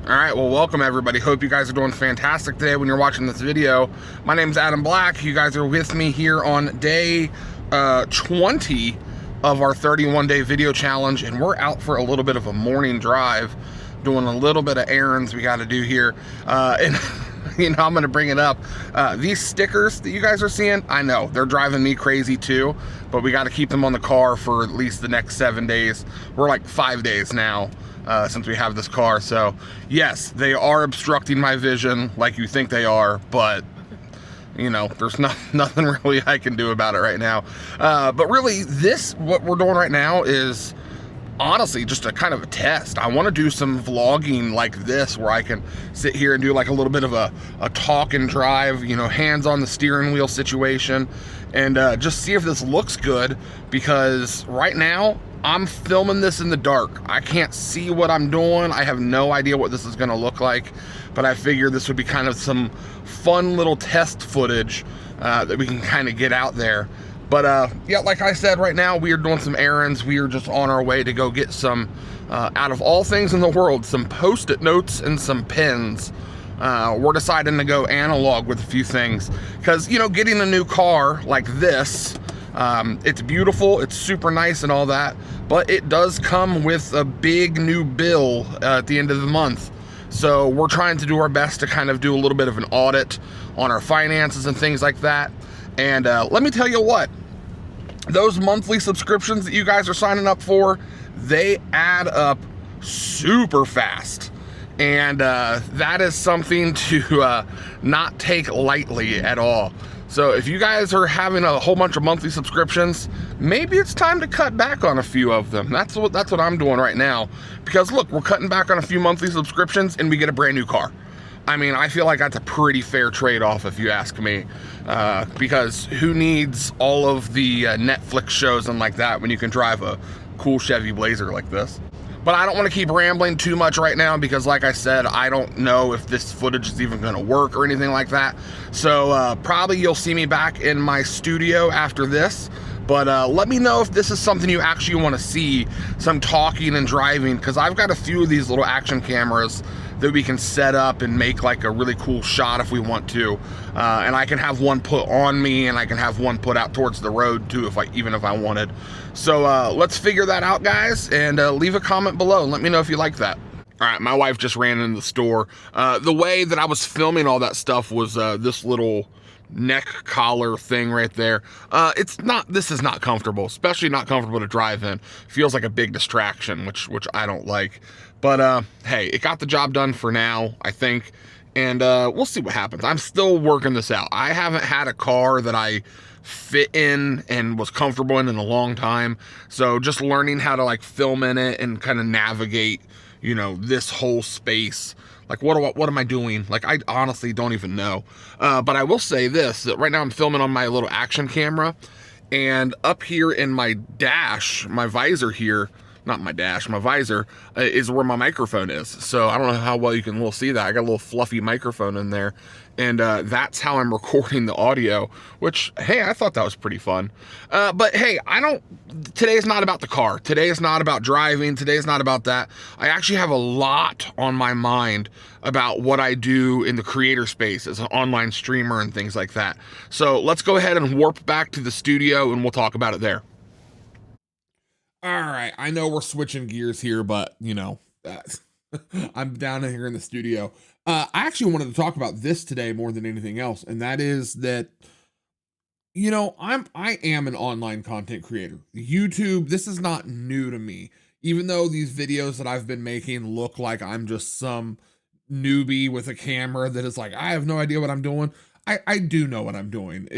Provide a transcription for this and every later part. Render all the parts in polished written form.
All right, well, welcome everybody. Hope you guys are doing fantastic today when you're watching this video. My name's Adam Black. You guys are with me here on day 20 of our 31-day video challenge, and we're out for a little bit of a morning drive, doing a little bit of errands we got to do here. And you know, I'm going to bring it up. These stickers that you guys are seeing, I know they're driving me crazy too, but we got to keep them on the car for at least the next 7 days. We're like 5 days now. Since we have this car. So yes, they are obstructing my vision like you think they are, but you know, there's nothing really I can do about it right now. But really, what we're doing right now is honestly just a kind of a test. I want to do some vlogging like this where I can sit here and do like a little bit of a talk and drive, you know, hands on the steering wheel situation, and just see if this looks good, because right now I'm filming this in the dark. I can't see what I'm doing. I have no idea what this is gonna look like, but I figured this would be kind of some fun little test footage that we can kind of get out there. But yeah, like I said, right now we are doing some errands. We are just on our way to go get some, out of all things in the world, some Post-it notes and some pens. We're deciding to go analog with a few things, because, you know, getting a new car like this, it's beautiful, it's super nice and all that, but it does come with a big new bill at the end of the month. So we're trying to do our best to kind of do a little bit of an audit on our finances and things like that. And let me tell you what, those monthly subscriptions that you guys are signing up for, they add up super fast. And that is something to not take lightly at all. So if you guys are having a whole bunch of monthly subscriptions, maybe it's time to cut back on a few of them. That's what I'm doing right now. Because look, we're cutting back on a few monthly subscriptions and we get a brand new car. I mean, I feel like that's a pretty fair trade-off if you ask me. Because who needs all of the Netflix shows and like that when you can drive a cool Chevy Blazer like this? But I don't want to keep rambling too much right now, because like I said, I don't know if this footage is even going to work or anything like that. So probably you'll see me back in my studio after this. But let me know if this is something you actually want to see, some talking and driving, because I've got a few of these little action cameras that we can set up and make like a really cool shot if we want to. And I can have one put on me, and I can have one put out towards the road too, even if I wanted. So let's figure that out, guys, and leave a comment below and let me know if you like that. All right, my wife just ran into the store. The way that I was filming all that stuff was this little neck collar thing right there. This is not comfortable, especially not comfortable to drive in. Feels like a big distraction, which I don't like. But hey, it got the job done for now, I think, and we'll see what happens. I'm still working this out. I haven't had a car that I fit in and was comfortable in a long time, so just learning how to like film in it and kind of navigate, you know, this whole space. Like, what am I doing? Like, I honestly don't even know. But I will say this, that right now I'm filming on my little action camera, and up here in my dash, my visor here, not my dash, my visor, is where my microphone is. So I don't know how well you can see that. I got a little fluffy microphone in there, and that's how I'm recording the audio, which, hey, I thought that was pretty fun. But hey, today's not about the car. Today is not about driving. Today is not about that. I actually have a lot on my mind about what I do in the creator space as an online streamer and things like that. So let's go ahead and warp back to the studio and we'll talk about it there. All right, I know we're switching gears here, but you know, I'm down here in the studio. I actually wanted to talk about this today more than anything else, and that is that, you know, I am an online content creator. YouTube, this is not new to me. Even though these videos that I've been making look like I'm just some newbie with a camera that is like, I have no idea what I'm doing. I do know what I'm doing.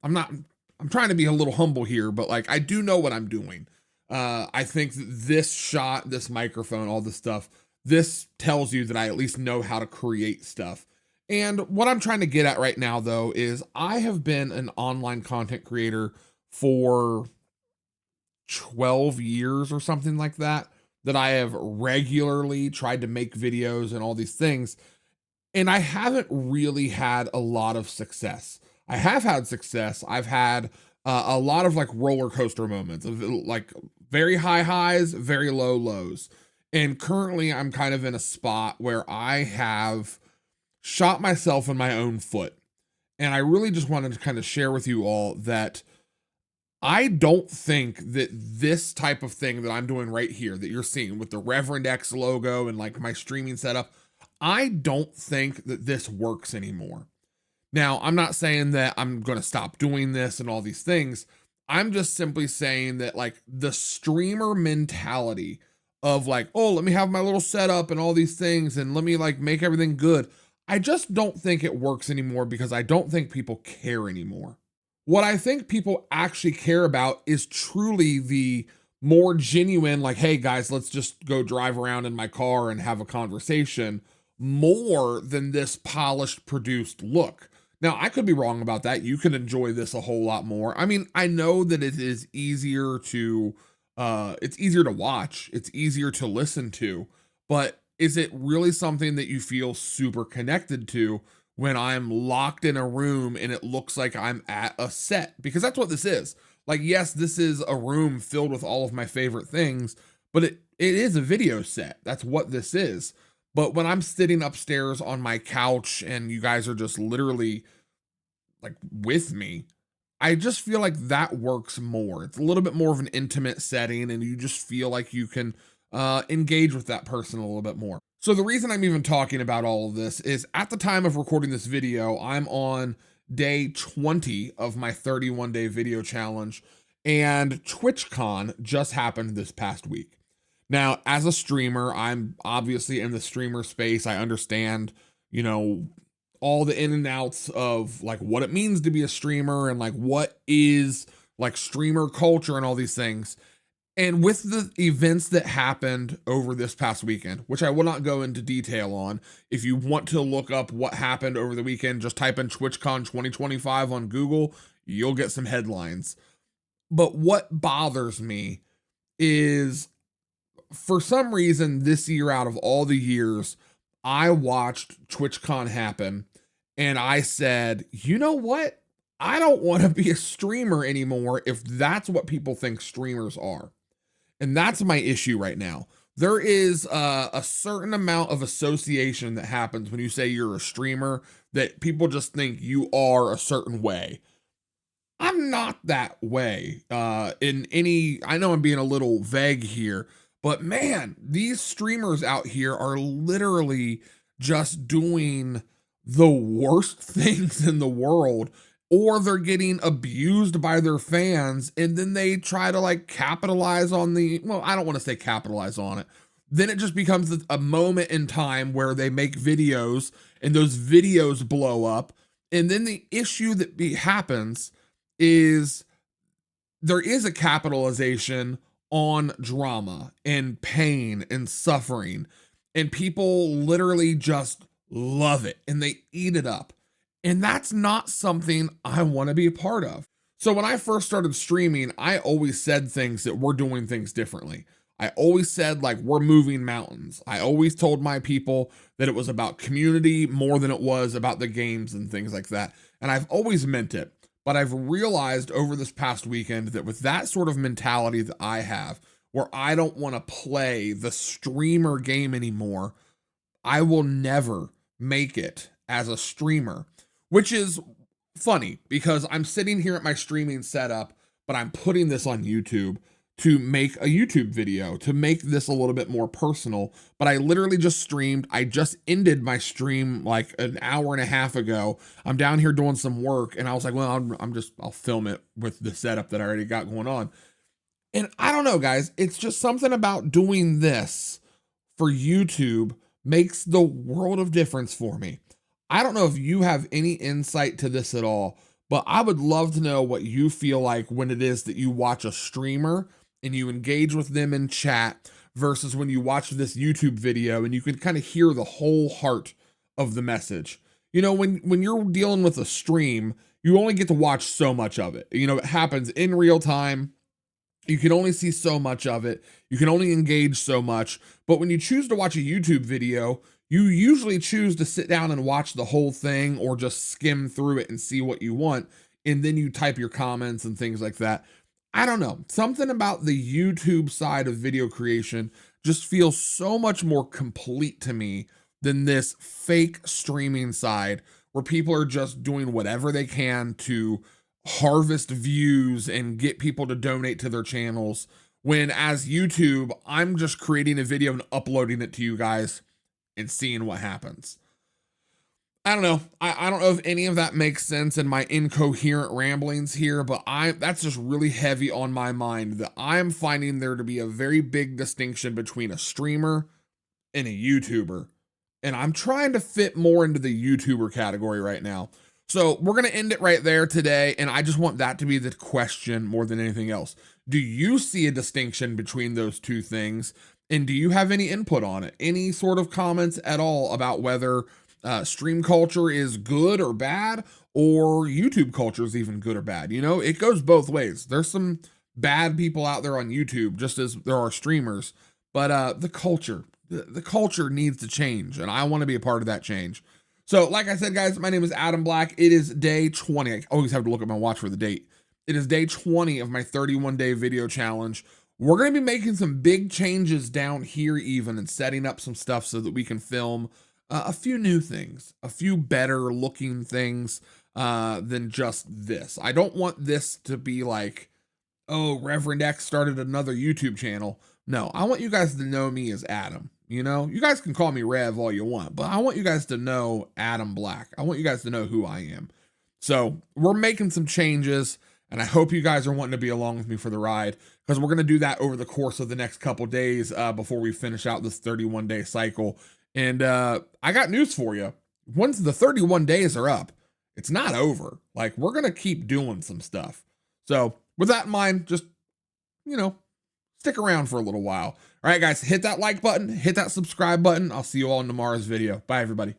I'm trying to be a little humble here, but like, I do know what I'm doing. I think that this shot, this microphone, all this stuff, this tells you that I at least know how to create stuff. And what I'm trying to get at right now, though, is I have been an online content creator for 12 years or something like that I have regularly tried to make videos and all these things. And I haven't really had a lot of success. I have had success. I've had a lot of like roller coaster moments of like very high highs, very low lows. And currently I'm kind of in a spot where I have shot myself in my own foot. And I really just wanted to kind of share with you all that I don't think that this type of thing that I'm doing right here that you're seeing with the Reverend X logo and like my streaming setup, I don't think that this works anymore. Now, I'm not saying that I'm going to stop doing this and all these things. I'm just simply saying that like the streamer mentality of like, oh, let me have my little setup and all these things and let me like make everything good. I just don't think it works anymore because I don't think people care anymore. What I think people actually care about is truly the more genuine, like, hey guys, let's just go drive around in my car and have a conversation, more than this polished, produced look. Now, I could be wrong about that. You can enjoy this a whole lot more. I mean, I know that it is easier to it's easier to watch, it's easier to listen to, but is it really something that you feel super connected to when I'm locked in a room and it looks like I'm at a set? Because that's what this is. Like, yes, this is a room filled with all of my favorite things, but it is a video set. That's what this is. But when I'm sitting upstairs on my couch and you guys are just literally like with me, I just feel like that works more. It's a little bit more of an intimate setting and you just feel like you can engage with that person a little bit more. So the reason I'm even talking about all of this is at the time of recording this video, I'm on day 20 of my 31-day video challenge, and TwitchCon just happened this past week. Now, as a streamer, I'm obviously in the streamer space. I understand, you know, all the in and outs of like what it means to be a streamer and like what is like streamer culture and all these things. And with the events that happened over this past weekend, which I will not go into detail on, if you want to look up what happened over the weekend, just type in TwitchCon 2025 on Google, you'll get some headlines. But what bothers me is, for some reason this year, out of all the years, I watched TwitchCon happen and I said, you know what? I don't want to be a streamer anymore if that's what people think streamers are. And that's my issue right now. There is a certain amount of association that happens when you say you're a streamer, that people just think you are a certain way. I'm not that way in any, I know I'm being a little vague here, but man, these streamers out here are literally just doing the worst things in the world, or they're getting abused by their fans and then they try to like capitalize on the, well, I don't want to say capitalize on it. Then it just becomes a moment in time where they make videos and those videos blow up. And then the issue that happens is there is a capitalization on drama and pain and suffering, and people literally just love it and they eat it up. And that's not something I want to be a part of. So when I first started streaming, I always said things that we're doing things differently. I always said like we're moving mountains. I always told my people that it was about community more than it was about the games and things like that. And I've always meant it. But I've realized over this past weekend that with that sort of mentality that I have, where I don't want to play the streamer game anymore, I will never make it as a streamer. Which is funny because I'm sitting here at my streaming setup, but I'm putting this on YouTube to make a YouTube video, to make this a little bit more personal. But I literally just streamed. I just ended my stream like an hour and a half ago. I'm down here doing some work and I was like, well, I'll film it with the setup that I already got going on. And I don't know, guys, it's just something about doing this for YouTube makes the world of difference for me. I don't know if you have any insight to this at all, but I would love to know what you feel like when it is that you watch a streamer and you engage with them in chat versus when you watch this YouTube video and you can kind of hear the whole heart of the message. You know, when you're dealing with a stream, you only get to watch so much of it. You know, it happens in real time. You can only see so much of it. You can only engage so much. But when you choose to watch a YouTube video, you usually choose to sit down and watch the whole thing or just skim through it and see what you want. And then you type your comments and things like that. I don't know. Something about the YouTube side of video creation just feels so much more complete to me than this fake streaming side where people are just doing whatever they can to harvest views and get people to donate to their channels. When as YouTube, I'm just creating a video and uploading it to you guys and seeing what happens. I don't know. I don't know if any of that makes sense in my incoherent ramblings here, but that's just really heavy on my mind that I'm finding there to be a very big distinction between a streamer and a YouTuber. And I'm trying to fit more into the YouTuber category right now. So we're going to end it right there today. And I just want that to be the question more than anything else. Do you see a distinction between those two things? And do you have any input on it? Any sort of comments at all about whether stream culture is good or bad, or YouTube culture is even good or bad? You know, it goes both ways. There's some bad people out there on YouTube, just as there are streamers, but the culture needs to change, and I want to be a part of that change. So like I said, guys, my name is Adam Black. It is day 20. I always have to look at my watch for the date. It is day 20 of my 31-day video challenge. We're going to be making some big changes down here even, and setting up some stuff so that we can film a few new things, a few better looking things than just this. I don't want this to be like, oh, Reverend X started another YouTube channel. No, I want you guys to know me as Adam. You know, you guys can call me Rev all you want, but I want you guys to know Adam Black. I want you guys to know who I am. So we're making some changes, and I hope you guys are wanting to be along with me for the ride, because we're going to do that over the course of the next couple days before we finish out this 31-day cycle. And I got news for you. Once the 31 days are up, it's not over. Like, we're going to keep doing some stuff. So with that in mind, just, you know, stick around for a little while. All right, guys, hit that like button, hit that subscribe button. I'll see you all in tomorrow's video. Bye, everybody.